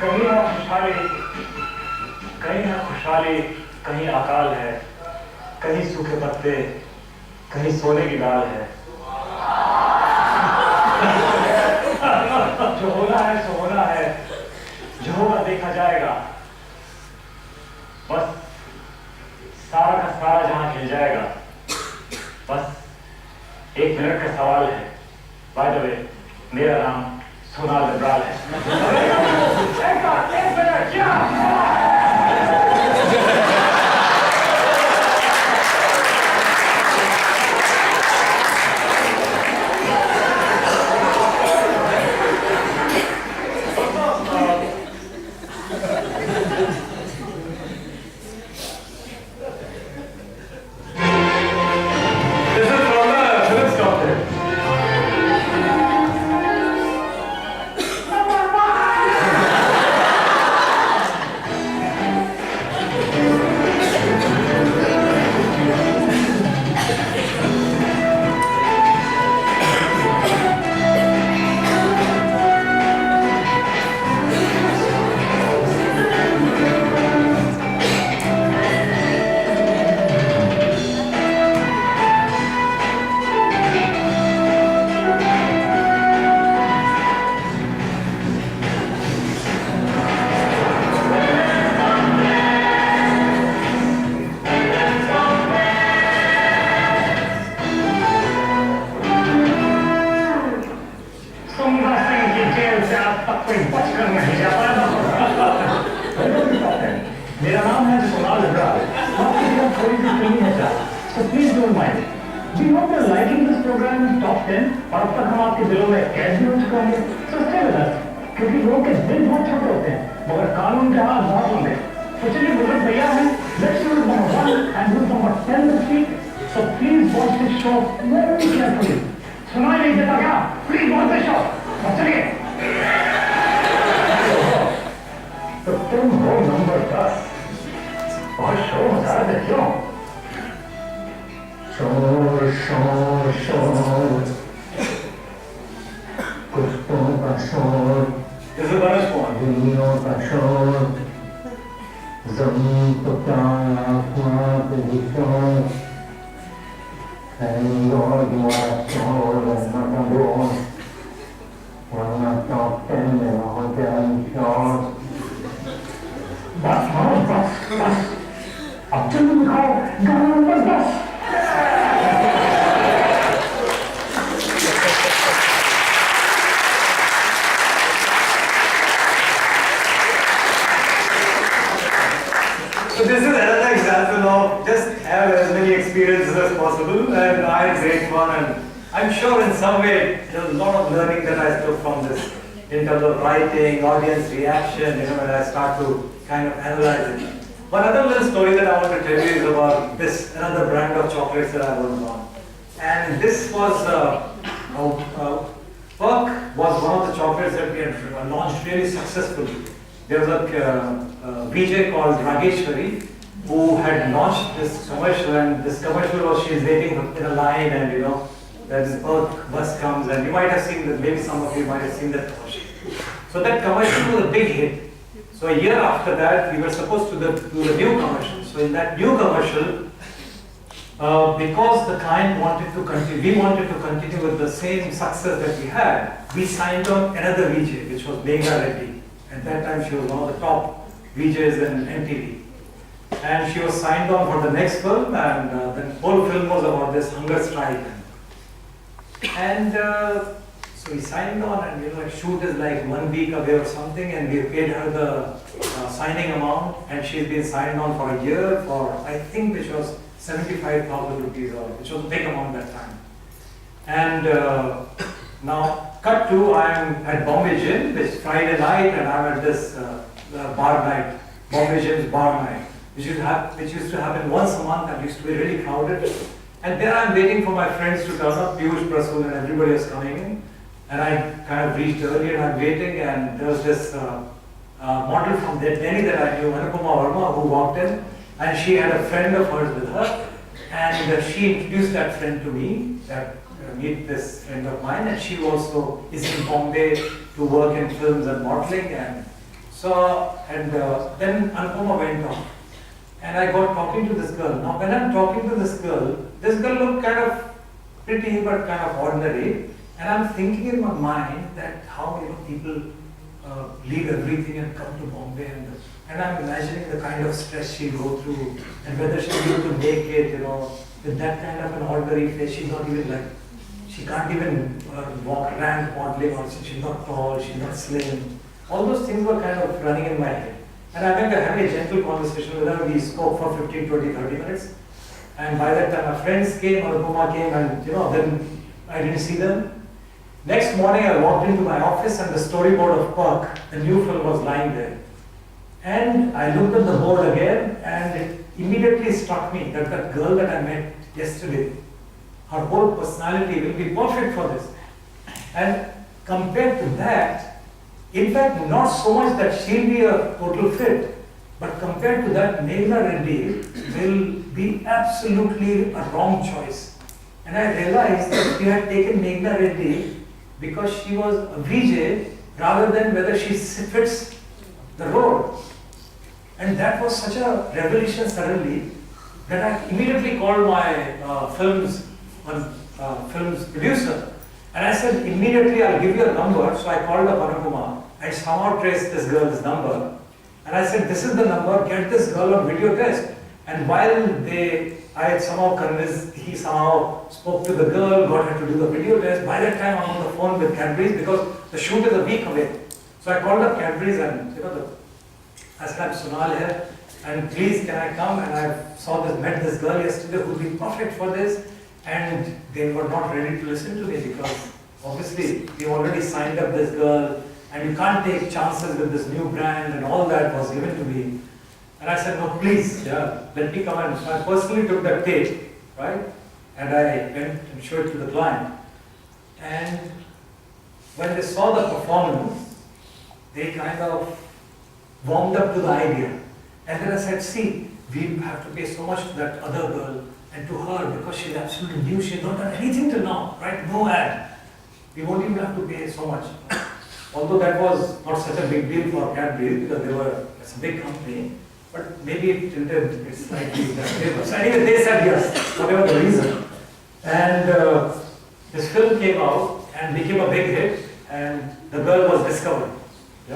कहीं है खुशहाली, कहीं है खुशहाली, कहीं अकाल है, कहीं सूखे पत्ते, कहीं सोने की दाल है। जो होना है सो होना है, जो होगा देखा जाएगा। बस सारा का सारा जहां खिल जाएगा। बस 1 मिनट का सवाल है। बाय द वे, मेरा नाम सोनाल लिब्राल है। एक मिनट क्या? मेरा नाम है सोनाल लिब्राल। थोड़ी सी फिल्मी है sir, so please don't mind. We hope you're liking this program in top 10 और अब तक हम आपके दिलों में कैद भी हो चुके होंगे। So stay with us, क्योंकि लोगों के दिल बहुत छोटे होते हैं मगर कानून के हाथ बहुत होंगे। तो चलिए बुजुर्ग भैया हैं, let's do number 1 and do number 10 this week. So please watch this show very carefully. सुनाई नहीं देता क्या? Please watch this show. अब चलिए। तो तुम हो नंबर 10 और शो मजा देते हो। शोर शोर शोर, कुत्तों का शोर, दुनियों का शोर, जमीन तो क्या आसमां पे भी शोर, and you are shore and number 1, वरना top 10 में होते हैं शोर। बस अब जल्दी दिखाओ गाना number 10। So this is another example of just have as many experiences as possible, and I had great fun, and I'm sure in some way there's a lot of learning that I took from this in terms of writing, audience reaction, when I start to kind of analyze it. One other little story that I want to tell you is about this another brand of chocolates that I worked on. And this was, Perk was one of the chocolates that we had launched really successfully. There was a VJ called Rageshwari who had launched this commercial, and this commercial was she's waiting in a line, and then the Perk bus comes, and you might have seen that, maybe some of you might have seen that commercial. So that commercial was a big hit. So a year after that, we were supposed to do the new commercial. So in that new commercial, because the client wanted to continue, we wanted to continue with the same success that we had, we signed on another VJ, which was MICA Reddy. At that time, she was one of the top VJs in MTV. And she was signed on for the next film, and the whole film was about this hunger strike. And so we signed on, and shoot is like 1 week away or something, and we paid her the signing amount, and she's been signed on for a year for, I think, which was 75,000 rupees, or which was a big amount that time. And now, cut to, I'm at Bombay Gym, it's Friday night, and I'm at this bar night, Bombay Gym's bar night, which used to happen once a month, and used to be really crowded. And there I'm waiting for my friends to turn up, Piyush, Prasool, and everybody was coming in. And I kind of reached early, and I'm waiting, and there was this model from Delhi that I knew, Anupama Verma, who walked in, and she had a friend of hers with her, and she introduced that friend to me, that meet this friend of mine, and she also is in Bombay to work in films and modeling, and So, and then Anupama went on. And I got talking to this girl. Now, when I'm talking to this girl looked kind of pretty but kind of ordinary. And I'm thinking in my mind that how people leave everything and come to Bombay, and I'm imagining the kind of stress she'll go through and whether she'll be able to make it, with that kind of an ordinary face. She's not even like, she can't even walk around modeling, or she's not tall, she's not slim. All those things were kind of running in my head. And I went to have a gentle conversation with her. We spoke for 15, 20, 30 minutes. And by that time, my friends came, Anupama came, and then I didn't see them. Next morning, I walked into my office and the storyboard of Park, the new film, was lying there. And I looked at the board again, and it immediately struck me that that girl that I met yesterday, her whole personality will be perfect for this. And compared to that, in fact, not so much that she'll be a total fit, but compared to that, Meghna Reddy will be absolutely a wrong choice. And I realized that we had taken Meghna Reddy because she was a VJ rather than whether she fits the role. And that was such a revelation suddenly that I immediately called my film's producer. And I said, immediately I'll give you a number. So I called up Anupama. I somehow traced this girl's number. And I said, this is the number, get this girl on video test. And while I had somehow convinced, he somehow spoke to the girl, got her to do the video test. By that time, I'm on the phone with Cadbury's because the shoot is a week away. So I called up Cadbury's and I said, I'm Sunal here, and please can I come? And I met this girl yesterday who would be perfect for this. And they were not ready to listen to me because obviously we already signed up this girl and you can't take chances with this new brand, and all that was given to me. And I said, no, please, let me come. And so I personally took that tape, right? And I went and showed it to the client. And when they saw the performance, they kind of warmed up to the idea. And then I said, see, we have to pay so much to that other girl and to her because she's absolutely new. She's not done anything till now, right? No ad. We won't even have to pay so much. Although that was not such a big deal for Cadbury because it's a big company. But maybe it tilted it slightly in their favor. So anyway, they said yes, whatever the reason. And this film came out and became a big hit, and the girl was discovered. Yeah.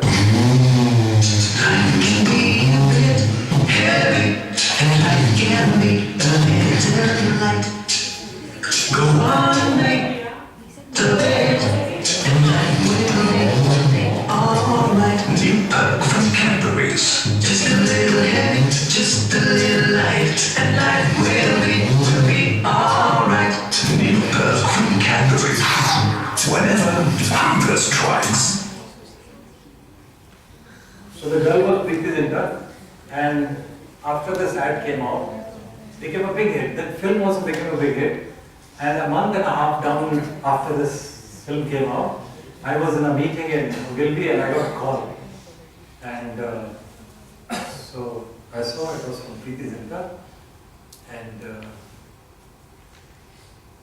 Go on, make the bed, and I will be alright. New perk from Cadbury's. Just a little heavy, just a little light, and life will be alright. New perk from Cadbury's. Whenever hunger strikes. So the girl was Preeti Zinta, and after this ad came out, it became a big hit. That film also became a big hit. And a month and a half down after this film came out, I was in a meeting in Gilby and I got a call. And so I saw it was from Preeti Zinta, and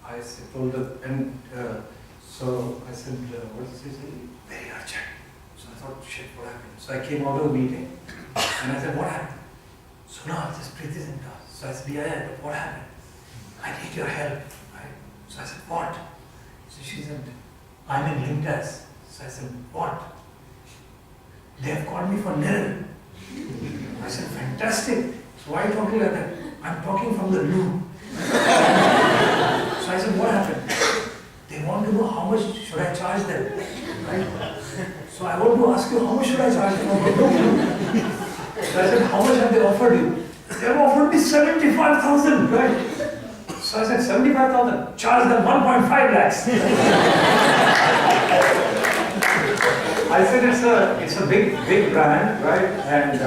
I told her, and so I said, what is this? Very urgent. So I thought, shit, what happened? So I came out of the meeting and I said, what happened? So now this is Preeti Zinta. So I said, yeah, but what happened? I need your help. Right? So I said, what? So she said, I'm in Lintas. So I said, what? They have called me for Niril. I said, fantastic. So why are you talking like that? I'm talking from the loo. So I said, what happened? They want to know how much should I charge them. Right? So I want to ask you, how much should I charge them? So I said, how much have they offered you? They have offered me 75,000, right? So I said, 75,000, charge them 1.5 lakhs. I said, it's a big brand, right? And,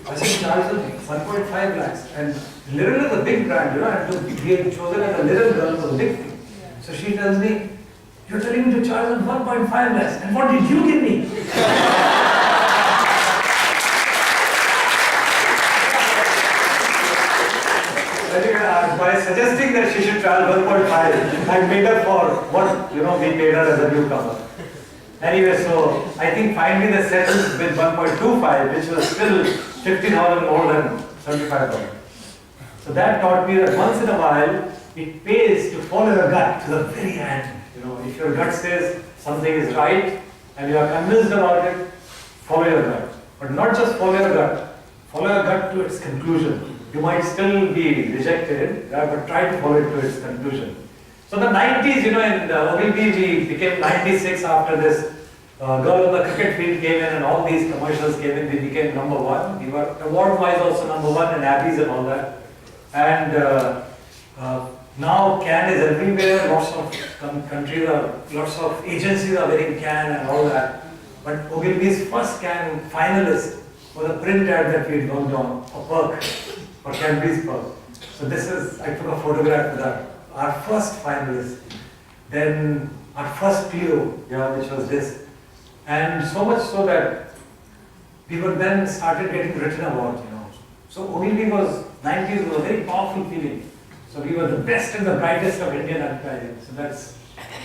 I said, charge them 1.5 lakhs. And Liril is a big brand, and to be chosen as a Liril girl was a big thing. So she tells me, you're telling me to charge them 1.5 lakhs. And what did you give me? I think by suggesting that she should charge 1.5, I made her for what we paid her as a newcomer. Anyway, so I think finally they settled with 1.25, which was still 50,000 more than 75,000. So that taught me that once in a while, it pays to follow your gut to the very end. You know, if your gut says something is right and you are convinced about it, follow your gut. But not just follow your gut to its conclusion. You might still be rejected, but try to follow it to its conclusion. So the 90s, you know, in Ogilvy, we became 96 after this girl on the cricket field came in and all these commercials came in, we became number one. We were award-wise also number one in Abbeys and all that. And now Can is everywhere, lots of countries, lots of agencies are wearing Can and all that. But Ogilvy's first Can finalist was a print ad that we had worked on, a perk, for Cadbury's perk. So this is, I took a photograph with that. Our first finalist, then our first Clio, which was this. And so much so that we were then started getting written about, you know. So Ogilvy was, 90s was a very powerful feeling. So we were the best and the brightest of Indian advertising. So that's,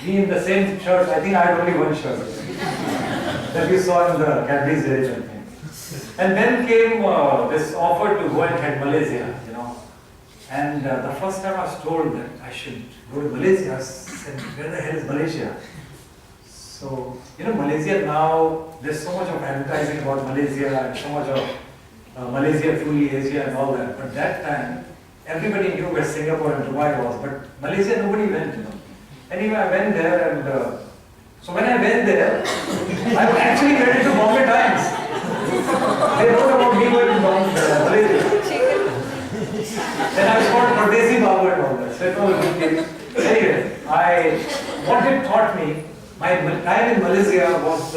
we in the same shirt, I think I had only one shirt that you saw in the Cadbury's range, I think. And then came this offer to go and head Malaysia, you know. And the first time I was told that I should go to Malaysia, I said, where the hell is Malaysia? So, you know, Malaysia now, there's so much of advertising about Malaysia and so much of Malaysia, truly Asia and all that. But that time, everybody knew where Singapore and Dubai was, but Malaysia, nobody went, you know. Anyway, I went there and, so when I went there, I actually went into Bombay Times. They wrote about me going to Malaysia. Then I was called Pradesi Babu and all that. So it was a good thing. Anyway, what it taught me, my time in Malaysia was,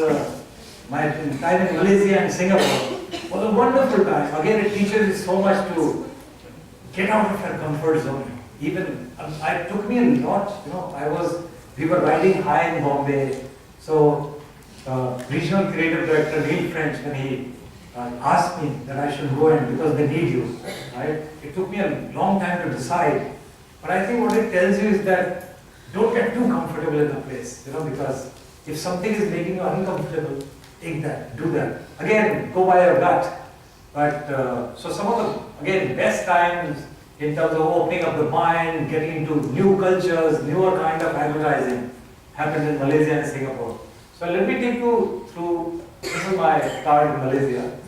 my time in Malaysia and Singapore was a wonderful time. Again, it teaches you so much to get out of your comfort zone. Even, it took me a lot, you know, we were riding high in Bombay. So, regional creative director Neil French, when he asked me that I should go in because they need you, right? It took me a long time to decide. But I think what it tells you is that don't get too comfortable in a place, you know, because if something is making you uncomfortable, take that, do that. Again, go by your gut. But, so some of the, again, best times in terms of opening up the mind, getting into new cultures, newer kind of advertising happened in Malaysia and Singapore. So let me take you through, this is my start in Malaysia.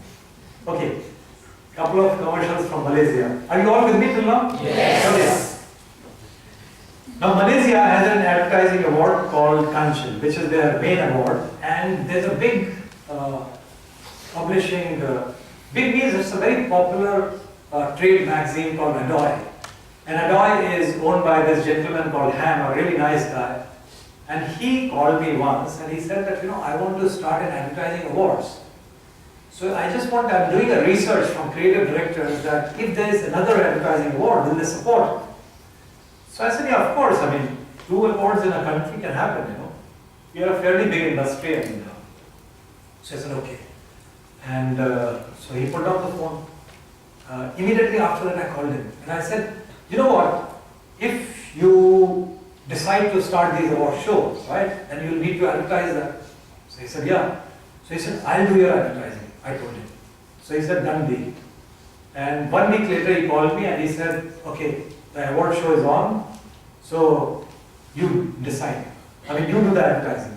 Okay, couple of commercials from Malaysia. Are you all with me till now? Yes. Now Malaysia has an advertising award called Kanchan, which is their main award, and there's a big publishing, big means it's a very popular trade magazine called Adoy. And Adoy is owned by this gentleman called Ham, a really nice guy. And he called me once and he said that, you know, I want to start an advertising awards. So I'm doing a research from creative directors that if there is another advertising award, will they support? So I said, yeah, of course. I mean, 2 awards in a country can happen, you know. We are a fairly big industry. And, so I said, okay. And so he put down the phone. Immediately after that, I called him. And I said, you know what? If you decide to start these award shows, right, then you'll need to advertise that. So he said, yeah. So he said, I'll do your advertising. I told him. So he said, done deal. And 1 week later, he called me and he said, okay, the award show is on, so you decide. I mean, you do the advertising.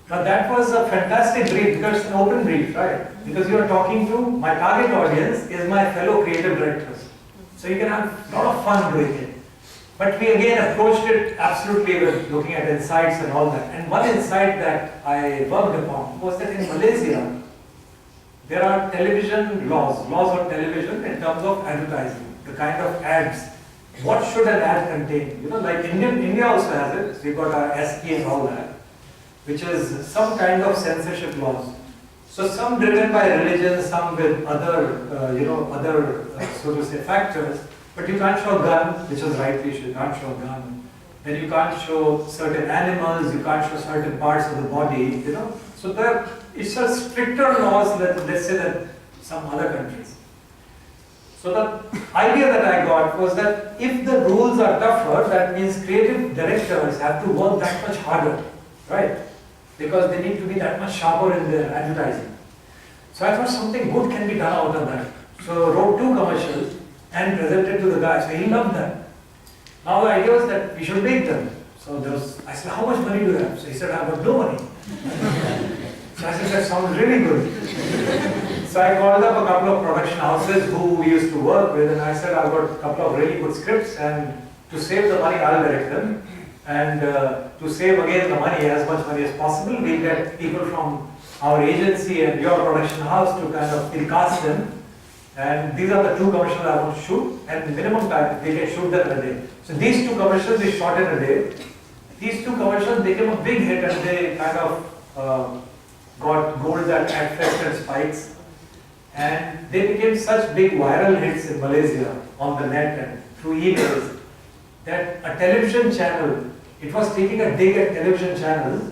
Now that was a fantastic brief because it's an open brief, right? Because you are talking to, my target audience is my fellow creative directors. So you can have a lot of fun doing it. But we again approached it absolutely with looking at insights and all that. And one insight that I worked upon was that in Malaysia, there are television laws on television in terms of advertising, the kind of ads. What should an ad contain? You know, like India also has it. So we've got our SK and all that, which is some kind of censorship laws. So some driven by religion, some with other, so to say, factors. But you can't show a gun, which is right, you can't show a gun. Then you can't show certain animals, you can't show certain parts of the body, you know. So it's a stricter laws than, let's say, that some other countries. So the idea that I got was that if the rules are tougher, that means creative directors have to work that much harder, right? because they need to be that much sharper in their advertising. So I thought something good can be done out of that. So wrote 2 commercials and presented to the guy. So he loved them. Now the idea was that we should make them. So I said, how much money do you have? So he said, I've got no money. So I said, that sounds really good. So I called up a couple of production houses who we used to work with, and I said, I've got a couple of really good scripts, and to save the money, I'll direct them. And to save again the money, as much money as possible, we'll get people from our agency and your production house to kind of cast them. And these are the 2 commercials I want to shoot, and minimum time, they can shoot them in a day. So these 2 commercials we shot in a day. These 2 commercials became a big hit, and they kind of got gold at Fest and Spikes. And they became such big viral hits in Malaysia on the net and through emails that a television channel, it was taking a dig at television channels,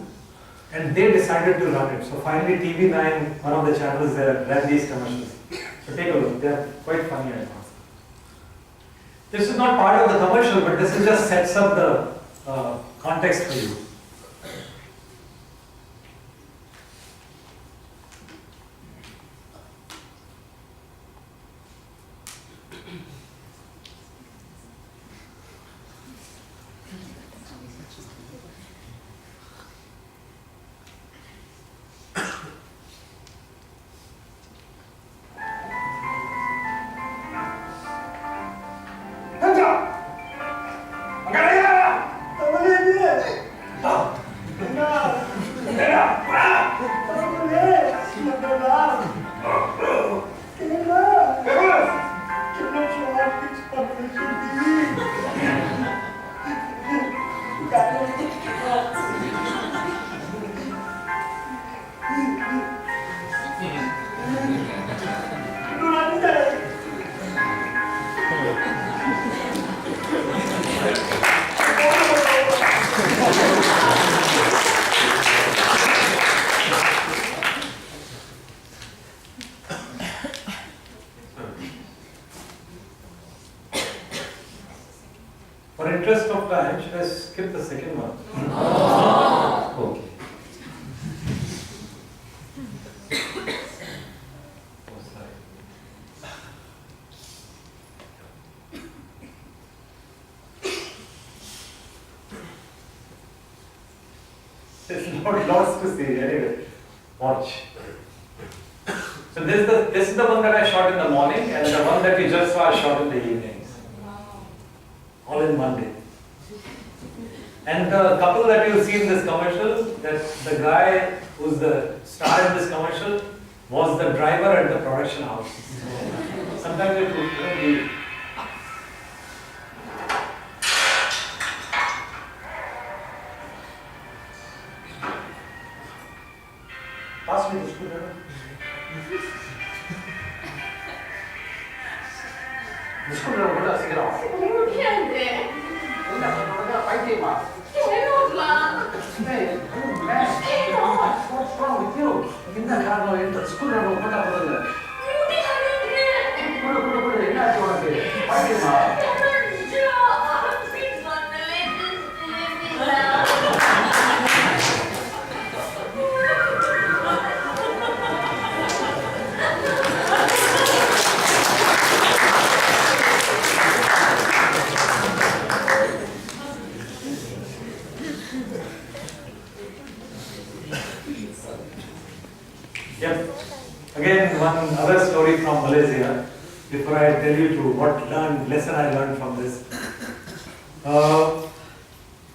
and they decided to run it. So finally TV9, one of the channels there, ran these commercials. So take a look, they're quite funny I thought. This is not part of the commercial, but this is just sets up the context for you. For interest of time, should I skip the second one? Okay. Oh, sorry. There's not lots to see anyway. Watch. So this is the one that I shot in the morning, and the one that you just saw I shot in the evenings. All in one day. And the couple that you see in this commercial, that the guy who's the star in this commercial was the driver at the production house. So sometimes it will be. Pass me the screwdriver. The screwdriver, what does it get off? What's wrong with you? In the car, in the screwdriver, what happened? Yep. Again, one other story from Malaysia. Before I tell you to what lesson I learned from this.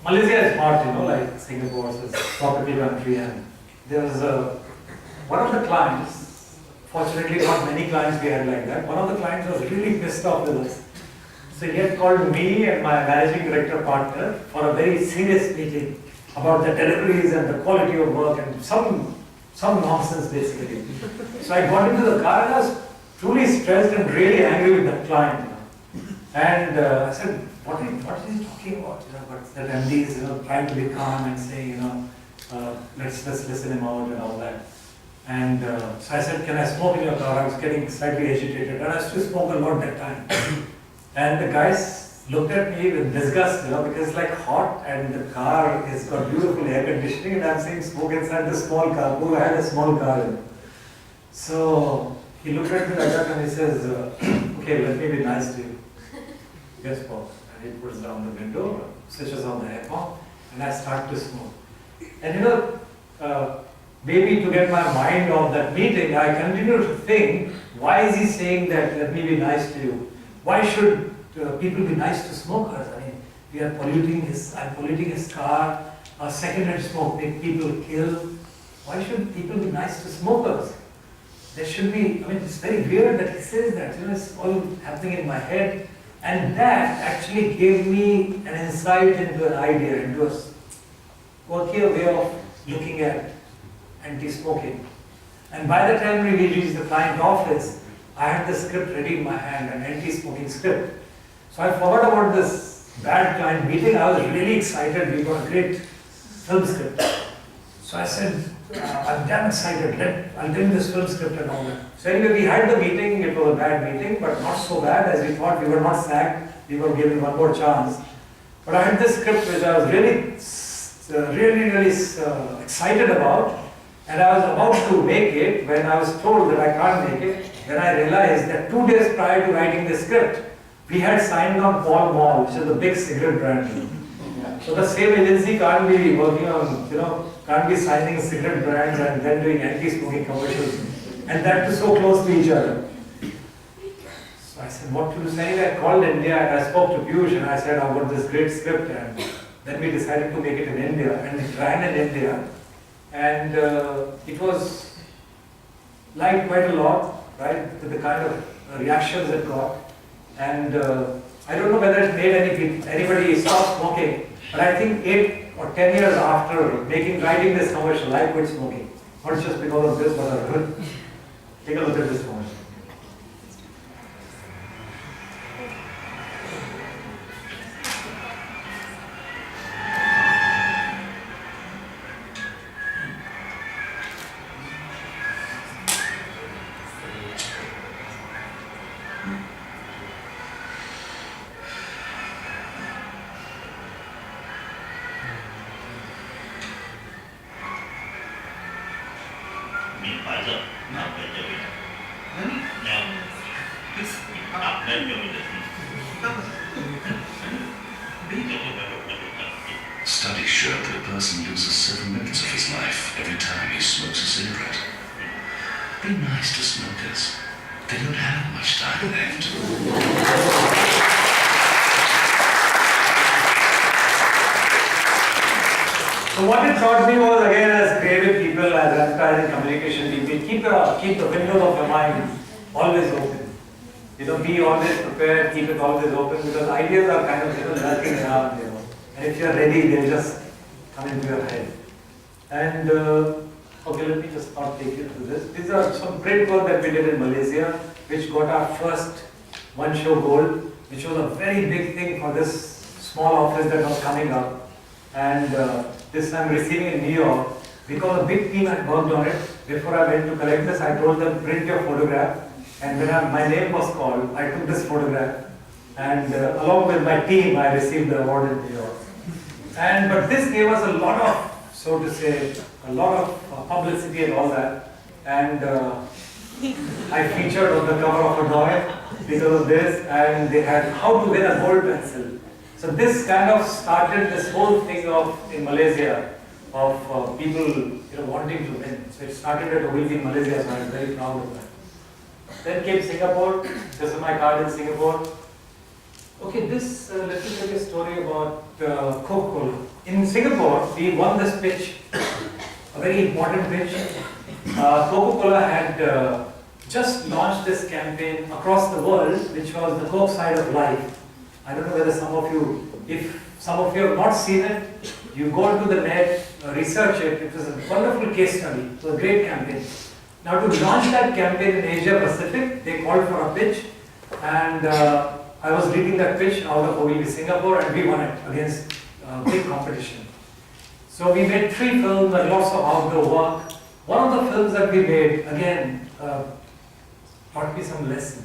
Malaysia is hot, like Singapore is a tropical country, and there was one of the clients. Fortunately, not many clients we had like that. One of the clients was really pissed off with us. So he had called me and my managing director partner for a very serious meeting about the deliveries and the quality of work and some nonsense basically. So I got into the car and I was truly stressed and really angry with that client. And I said, what is he talking about? But that MD is trying to be calm and saying, let's listen him out and all that. And so I said, can I smoke in your car? I was getting slightly agitated and I used to smoke a lot that time. And the guy looked at me with disgust, because it's like hot and the car has got beautiful air conditioning and I'm seeing smoke inside the small car. Who had a small car? So he looked at me like that and he says, okay, let me be nice to you. Yes, Paul. And he puts down the window, switches on the aircon, and I start to smoke. And maybe to get my mind off that meeting, I continue to think, why is he saying that, let me be nice to you? Why should people be nice to smokers? I mean, I'm polluting his car, a secondhand smoke make people kill. Why should people be nice to smokers? There should be, it's very weird that he says that, it's all happening in my head. And that actually gave me an insight into an idea, into a quirkier way of looking at anti-smoking. And by the time we reached the client office, I had the script ready in my hand, an anti-smoking script. So I forgot about this bad client meeting. I was really excited. We got a great film script. So I said, I'm damn excited. I'll give this film script and all that. So anyway, we had the meeting. It was a bad meeting, but not so bad as we thought. We were not sacked. We were given one more chance. But I had this script which I was really excited about. And I was about to make it when I was told that I can't make it. Then I realized that 2 days prior to writing the script, we had signed on Pall Mall, which is the big cigarette brand. So the same agency can't be working on, can't be signing cigarette brands and then doing anti-smoking commercials. And that too so close to each other. So I said, what to do? So anyway, I called India and I spoke to Piyush and I said, I want this great script. And then we decided to make it in India. And it ran in India. And it was liked quite a lot, right? With the kind of reactions it got. And I don't know whether it made anybody stop smoking. But I think 8 or 10 years after writing this commercial, I quit smoking. Not just because of this, but other. Take a look at this commercial. Studies show that a person loses 7 minutes of his life every time he smokes a cigarette. Be nice to smokers. They don't have much time left. So what it taught me was, again, as creative people, as advertising communication people, keep the window of your mind always open. Be always prepared, keep it always open, because ideas are kind of lurking around, And if you're ready, they'll just come into your head. And okay, let me just not take you through this. These are some great work that we did in Malaysia, which got our first one-show gold, which was a very big thing for this small office that was coming up. And this I'm receiving in New York. Because a big team had worked on it, before I went to collect this, I told them, print your photograph. And when my name was called, I took this photograph. And along with my team, I received the award in New York. But this gave us a lot of, so to say, a lot of publicity and all that. And I featured on the cover of a toy because of this. And they had how to win a gold pencil. So this kind of started this whole thing in Malaysia of people wanting to win. So it started at Ogilvy in Malaysia, so I'm very proud of that. Then came Singapore. This is my card in Singapore. Okay, this, let me tell you a story about Coca-Cola. In Singapore, we won this pitch, a very important pitch. Coca-Cola had just launched this campaign across the world, which was the Coke side of life. I don't know whether if some of you have not seen it, you go to the net, research it. It was a wonderful case study. It was a great campaign. Now to launch that campaign in Asia Pacific, they called for a pitch, and I was leading that pitch out of Ogilvy, Singapore, and we won it against big competition. So we made 3 films and lots of outdoor work. One of the films that we made, again, taught me some lesson.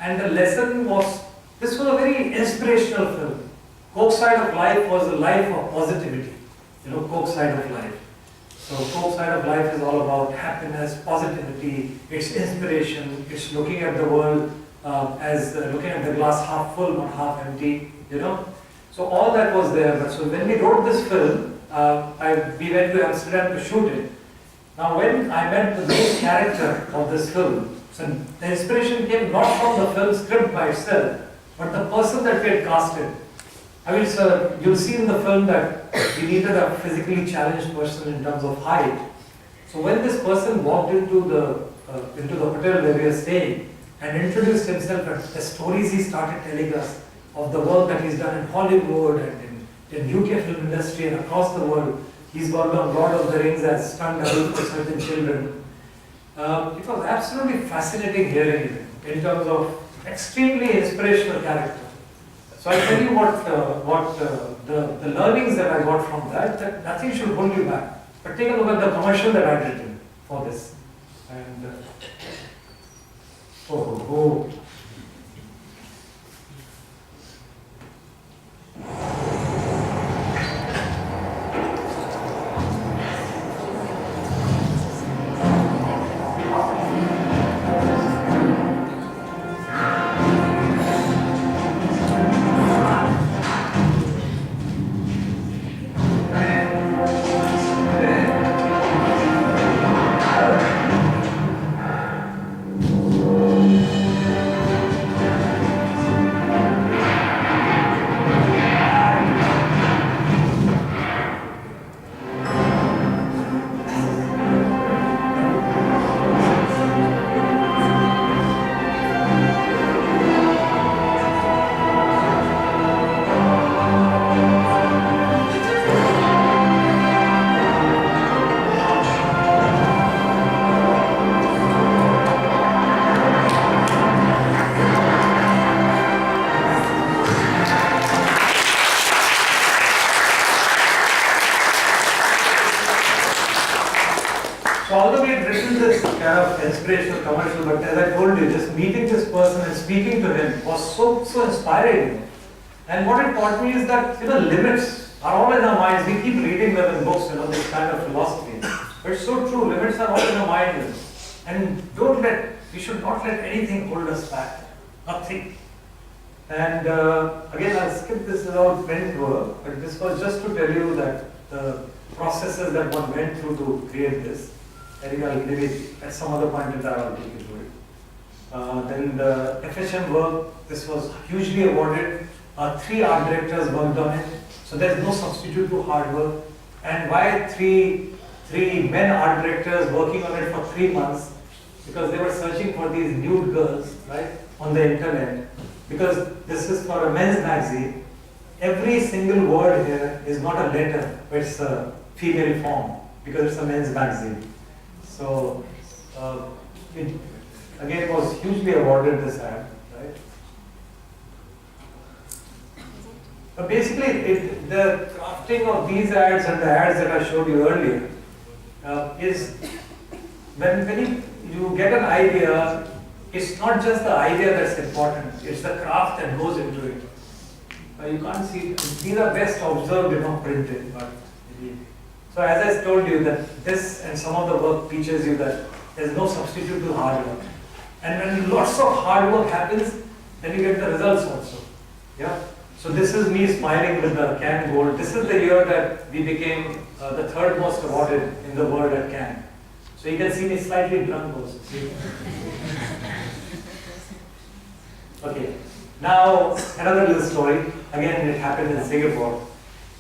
And the lesson was This was a very inspirational film. Coke's Side of Life was a life of positivity. You know, Coke's Side of Life. So Coke's Side of Life is all about happiness, positivity, it's inspiration, it's looking at the world as looking at the glass half full, not half empty, you know. So all that was there. But so when we wrote this film, we went to Amsterdam to shoot it. Now when I met the main character of this film, so the inspiration came not from the film script by itself, but the person that we had casted. I mean, sir, you'll see in the film that we needed a physically challenged person in terms of height. So when this person walked into the hotel where we were staying and introduced himself and the stories he started telling us of the work that he's done in Hollywood and in UK film industry and across the world, he's worked on Lord of the Rings as stunt double for certain children. It was absolutely fascinating hearing him in terms of extremely inspirational character. So I'll tell you what the learnings that I got from that nothing should hold you back. But take a look at the commercial that I'd written for this. And So although we had written this kind of inspirational commercial, but as I told you, just meeting this person and speaking to him was so inspiring. And what it taught me is that, you know, limits are all in our minds. We keep reading them in books, you know, this kind of philosophy. But it's so true, limits are all in our mind. And we should not let anything hold us back. Nothing. And again, I'll skip this without many work, but this was just to tell you that the processes that one went through to create this. I think I'll maybe at some other point in time I'll take you through it. Then the FHM work, this was hugely awarded. 3 art directors worked on it, so there's no substitute to hard work. And why three men art directors working on it for 3 months? Because they were searching for these nude girls, right, on the internet. Because this is for a men's magazine. Every single word here is not a letter, but it's a female form because it's a men's magazine. So it again was hugely awarded, this ad, right? But basically, the crafting of these ads and the ads that I showed you earlier is when you get an idea, it's not just the idea that's important, it's the craft that goes into it. You can't see, these are best observed, not printed. But so as I told you, that this and some of the work teaches you that there's no substitute to hard work. And when lots of hard work happens, then you get the results also. Yeah. So this is me smiling with the Cannes Gold. This is the year that we became the 3rd most awarded in the world at Cannes. So you can see me slightly drunk also. See? Okay. Now another little story. Again, it happened in Singapore.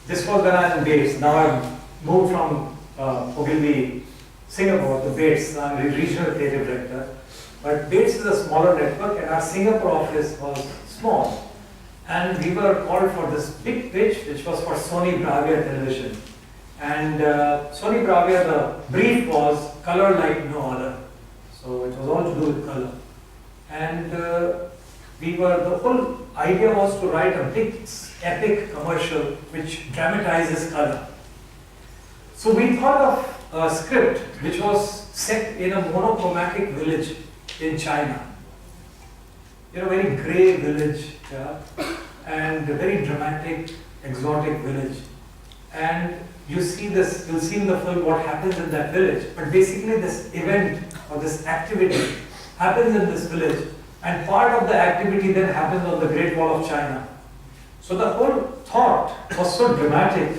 This was when I was in Bates. Now I've moved from Ogilvy, Singapore to Bates. I'm a regional creative director. But Bates is a smaller network and our Singapore office was small. And we were called for this big pitch, which was for Sony Bravia television. And Sony Bravia, the brief was color like no other. So it was all to do with color. And the whole idea was to write a big epic commercial which dramatizes color. So we thought of a script which was set in a monochromatic village in China. very grey village, yeah, and a very dramatic, exotic village. And you'll see in the film what happens in that village. But basically this event or this activity happens in this village, and part of the activity then happens on the Great Wall of China. So the whole thought was so dramatic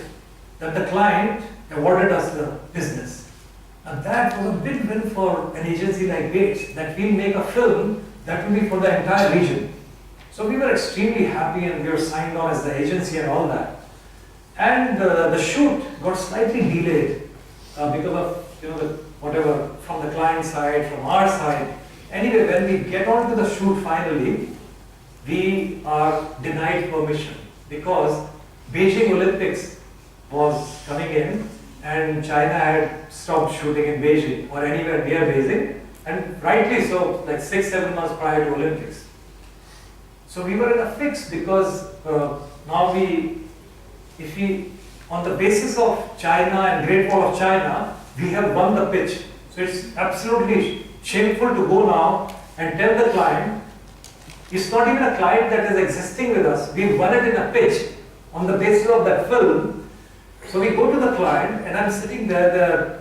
that the client awarded us the business. And that was a big win for an agency like Bates, that we make a film that will be for the entire region. So we were extremely happy, and we were signed on as the agency and all that. And the shoot got slightly delayed because of whatever from the client side, from our side. Anyway, when we get on to the shoot finally, we are denied permission because Beijing Olympics was coming in and China had stopped shooting in Beijing or anywhere near Beijing, and rightly so, like 6-7 months prior to Olympics. So we were in a fix because now if we, on the basis of China and Great Wall of China, we have won the pitch. So it's absolutely shameful to go now and tell the client, it's not even a client that is existing with us, we've won it in a pitch on the basis of that film. So we go to the client, and I'm sitting there,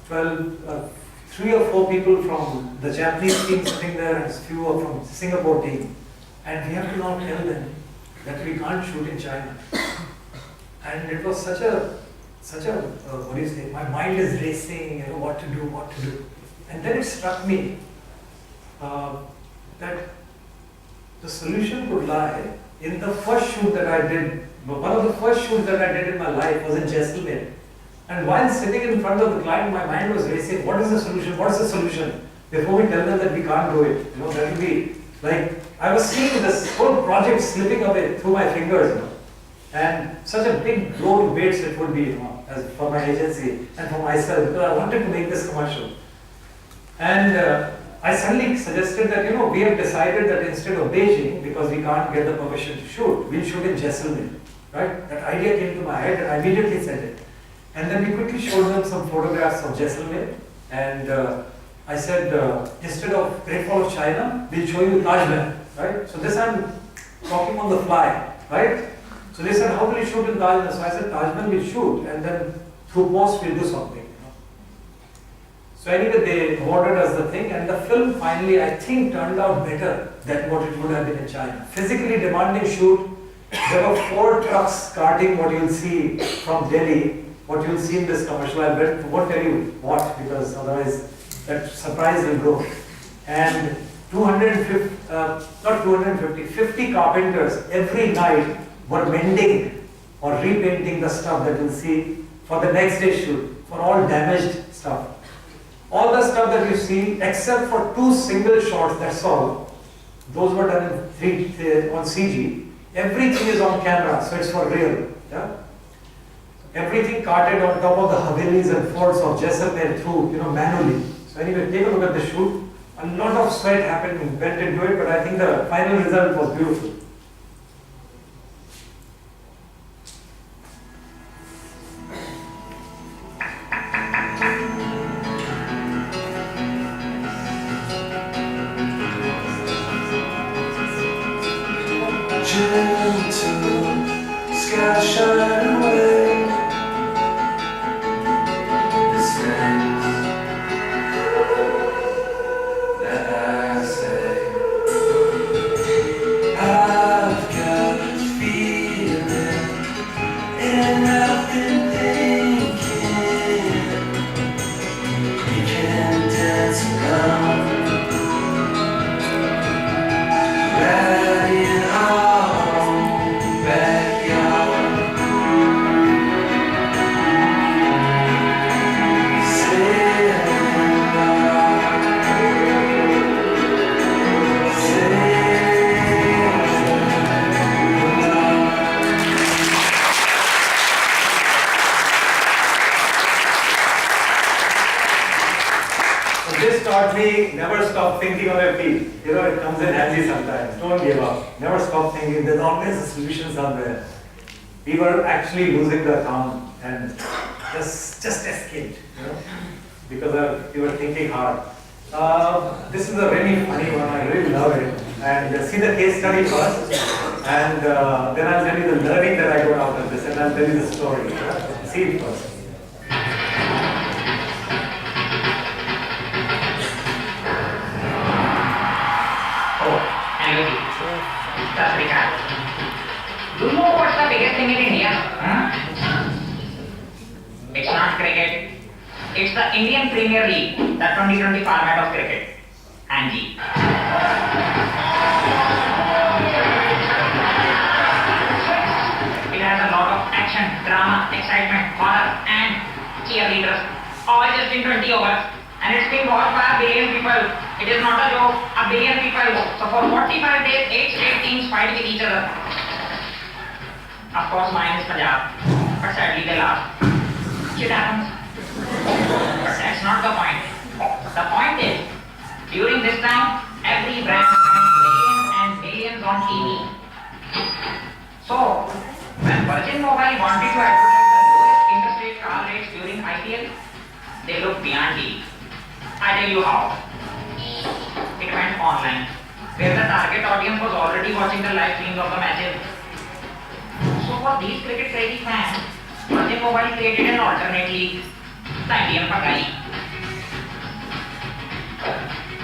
3 or 4 people from the Japanese team sitting there, and a few are from the Singapore team. And we have to now tell them that we can't shoot in China. And it was such a, what do you say, my mind is racing, what to do. And then it struck me that the solution could lie in the first shoot that I did. One of the first shoots that I did in my life was in Jaisalmer. And while sitting in front of the client, my mind was racing, what is the solution? What's the solution? Before we tell them that we can't do it. That will be like, I was seeing this whole project slipping away through my fingers. And such a big blow to Bates it would be, as for my agency and for myself, because I wanted to make this commercial. And I suddenly suggested that, we have decided that instead of Beijing, because we can't get the permission to shoot, we'll shoot in Jaisalmer, right? That idea came to my head and I immediately said it. And then we quickly showed them some photographs of Jaisalmer, and I said, instead of Great Wall of China, we'll show you Taj Mahal, right? So this I'm talking on the fly, right? So they said, how will you shoot in Taj Mahal? So I said, Taj Mahal we'll shoot, and then through post we'll do something. So anyway, they awarded us the thing, and the film finally, I think, turned out better than what it would have been in China. Physically demanding shoot. There were 4 trucks carting what you'll see from Delhi, what you'll see in this commercial. I won't tell you what, because otherwise that surprise will go. And 50 carpenters every night were mending or repainting the stuff that you'll see for the next day shoot, for all damaged stuff. All the stuff that you see, except for 2 single shots, that's all. Those were done on CG. Everything is on camera, so it's for real. Yeah? Everything carted on top of the Havelis and forts of Jaisalmer through, manually. So anyway, take a look at the shoot. A lot of sweat went into it, but I think the final result was beautiful. Gentle sky shine away. This face that I say, I've got a feeling, and I've been thinking we can dance around right in our backyard. This taught me never stop thinking on your feet. It comes in handy sometimes. Don't give up. Never stop thinking. There's always a solution somewhere. We were actually losing the calm and just escaped, because we were thinking hard. This is a really funny one. I really love it. and see the case study first, and then I'll tell you the learning that I got out of this, and I'll tell you the story. See it first. Oh, and you, that's Ricardo. Do you know what's the biggest thing in India? It's not cricket. It's the Indian Premier League, the 2020 format of cricket. Angie. It has a lot of action, drama, excitement, horror, and cheerleaders, all just in 20 overs. And it's been watched by a billion people. It is not a joke, a billion people. So for 45 days, 8 state teams fight with each other. Of course, mine is Punjab, but sadly they lost. Shit happens. But that's not the point. The point is, during this time, every brand spends millions and millions on TV. So, when Virgin Mobile wanted to advertise the lowest interstate call rates during IPL, they looked beyond TV. I tell you how. It went online, where the target audience was already watching the live streams of the matches. So for these cricket crazy fans, Virgin Mobile created an alternate league, the Indian Pangali,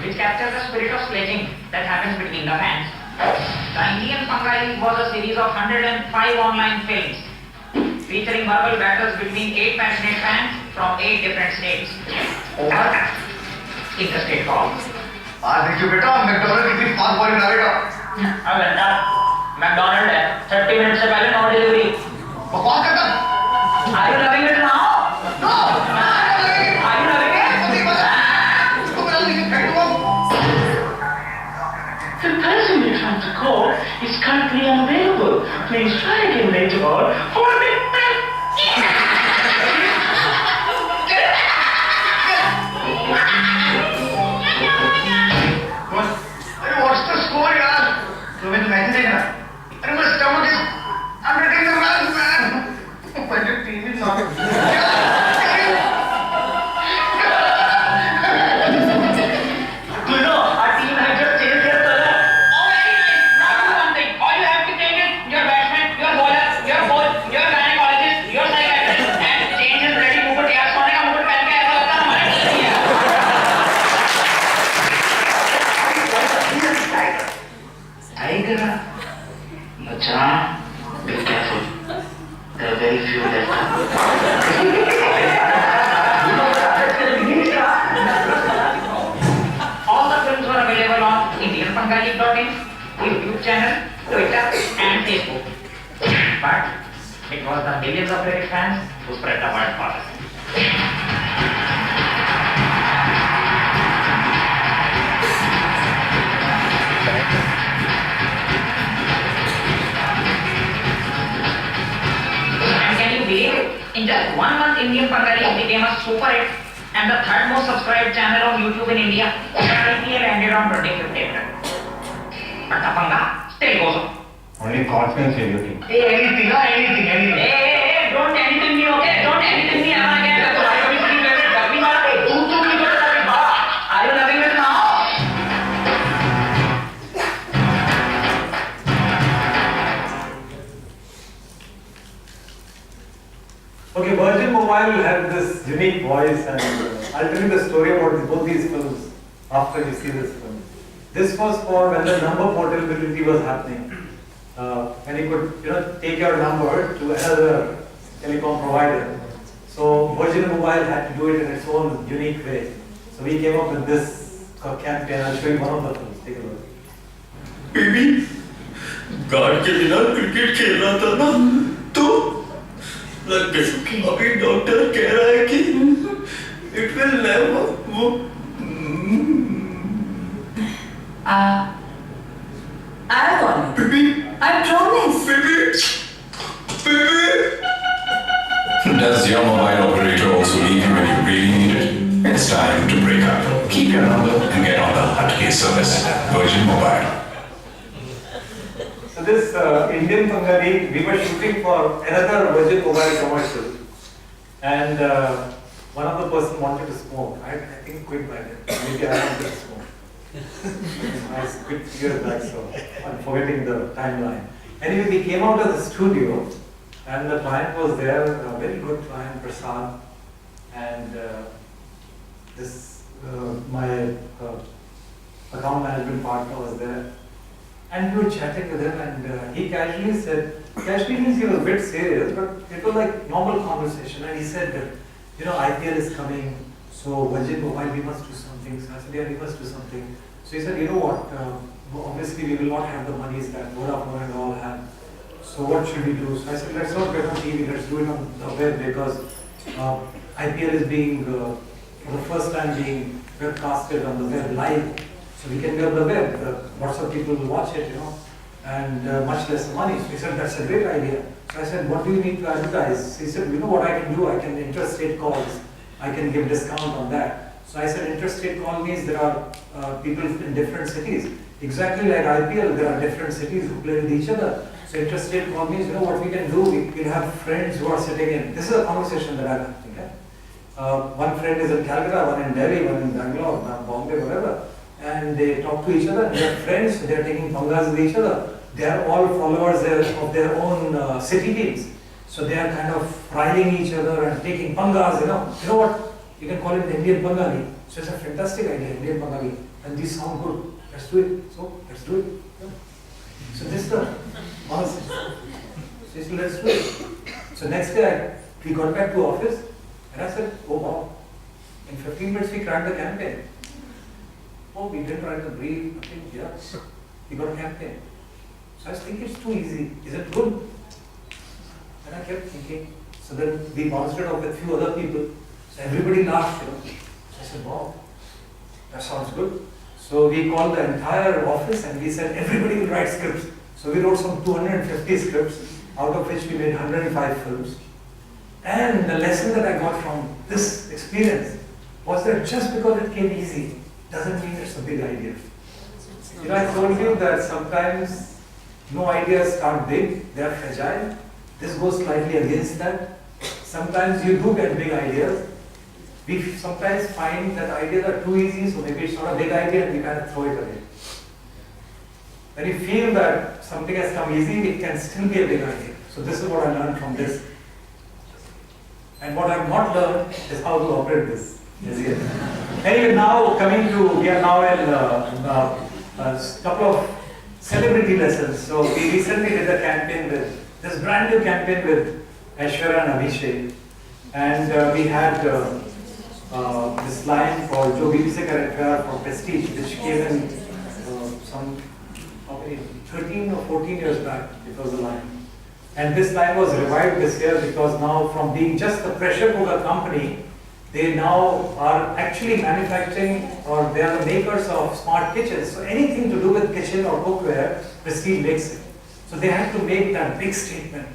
which captures the spirit of sledging that happens between the fans. The Indian Pangali was a series of 105 online films featuring verbal battles between 8 passionate fans from 8 different states over interstate calls. आज देखियो बेटा McDonald कितनी fast bowling डालेगा। अब बेटा McDonald है 30 minute से पहले नो डिलीवरी। बकवास करता। Are you loving it now? No. Are you loving it? इसको मेरा लिखित फेंक दो। The person you're trying to call is currently unavailable. Please try again later on. For a minute. अरे what's the score यार? तुम्हें तो मैच देखना। अरे my stomach is I'm getting the runs man. But the team is not. Do you know our team has just changed their color? Oh, very nice. Now do one thing. All you have to take is your batsman, your bowler, your coach, your gynecologist, your psychiatrist, and change his bloody मुकुट यार सोने का मुकुट पहन के ऐसा लगता है हमारा टीम ही है. Tiger. बच्चा, be careful. There are very few left. All the films were available on IndianPangali.in, YouTube channel, Twitter, and Facebook. But it was the millions of cricket fans who spread the word for us. And can you believe it? In just 1 month, Indian Pangali became a super hit and the third most subscribed channel on YouTube in India. The IPL ended on 25th April. But the Panga still goes on. Only God can save your team. Hey, anything. Hey, don't anything me, okay? Don't anything me ever again. Are you loving it now? Okay, Virgin Mobile had this unique voice, and I'll tell you the story about both these films after you see this film. This was for when the number portability was happening. When you could, take your number to another telecom provider. So Virgin Mobile had to do it in its own unique way. So we came up with this campaign. I'll show you one of the films. Take a look. Baby guard के बिना cricket खेल रहा था ना तो लग गई अभी डॉक्टर कह रहा है कि इट विल नेवर वो I'll call you. Baby I promise. Baby Does your mobile operator also leave you when you really need it? It's time to break up. Keep your number and get on the Hotcase service. Virgin Mobile. So this Indian Pangali, we were shooting for another Virgin Mobile commercial, and one of the person wanted to smoke. I think quit by then. Maybe I wanted to smoke. Nice, quick years back, so I'm forgetting the timeline. Anyway, we came out of the studio, and the client was there, a very good client, Prasad, and my account management partner was there, and we were chatting with him, and he casually said, casually means he was a bit serious, but it was like normal conversation, and he said, you know, IPL is coming, so Vajit Mobile, we must do something. So I said, yeah, we must do something. So he said, you know what, obviously we will not have the monies that Vodafone and all have. So what should we do? So I said, let's not get on TV, let's do it on the web, because IPL is being, for the first time being webcasted on the web live. So we can be on the web, lots of people will watch it, you know, and much less money. So he said, that's a great idea. So I said, what do you need to advertise? He said, you know what I can do? I can interstate calls. I can give discount on that. So I said, interstate call means there are people in different cities. Exactly like IPL, there are different cities who play with each other. So interstate call means, you know what we can do? We can have friends who are sitting in. This is a conversation that I'm having. One friend is in Calcutta, one in Delhi, one in Bangalore, Bombay, whatever. And they talk to each other, they are friends, they are taking pangas with each other. They are all followers of their own city teams. So they are kind of riling each other and taking pangas, you know. You know what? You can call it the Indian Bengali. So it's a fantastic idea, Indian Bengali. And these sound good. Let's do it. So let's do it. Yeah. So this is the honest. So he said, let's do it. So next day we got back to office and I said, oh wow, in 15 minutes we cracked the campaign. Oh, we didn't write the brief, nothing, yeah. We got a campaign. So I was thinking it's too easy. Is it good? And I kept thinking. So then we bounced it off with a few other people. So everybody laughed, you know. So I said, wow, that sounds good. So we called the entire office and we said, everybody will write scripts. So we wrote some 250 scripts, out of which we made 105 films. And the lesson that I got from this experience was that just because it came easy, doesn't mean it's a big idea. You know, I told you that sometimes no ideas start big, they are fragile. This goes slightly against that. Sometimes you do get big ideas. We sometimes find that ideas are too easy, so maybe it's not a big idea and we kind of throw it away. When you feel that something has come easy, it can still be a big idea. So this is what I learned from this. And what I've not learned is how to operate this. Anyway, now coming to, we are now in a couple of celebrity lessons. So we recently did a campaign with, this brand new campaign with Aishwarya and Abhishek. And we had this line for Jo BBC character for Prestige, which came in some 13 or 14 years back, it was the line. And this line was revived this year because now from being just a pressure cooker company, they now are actually manufacturing, or they are the makers of smart kitchens. So anything to do with kitchen or cookware, Prestige makes it. So they had to make that big statement.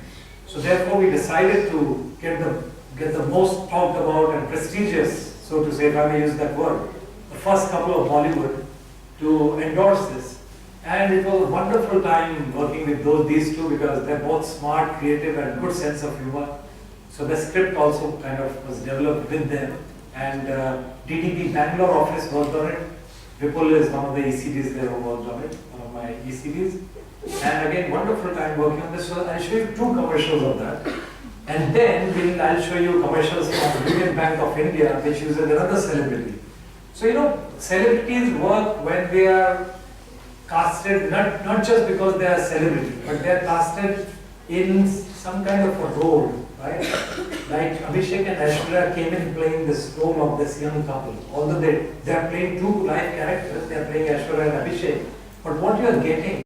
So therefore we decided to get the most talked about and prestigious, so to say, if I may use that word, the first couple of Bollywood to endorse this. And it was a wonderful time working with these two because they're both smart, creative and good sense of humor. So the script also kind of was developed with them, and DTP Bangalore office worked on it. Vipul is one of the ECDs there who worked on it, one of my ECDs. And again, wonderful time working on this. So I'll show you 2 commercials of that. And then I'll show you commercials from Union Bank of India, which uses another celebrity. So you know, celebrities work when they are casted, not just because they are celebrity, but they are casted in some kind of a role. Right? Like Abhishek and Aishwarya came in playing this role of this young couple. Although they are playing 2 live characters, they are playing Aishwarya and Abhishek. But what you are getting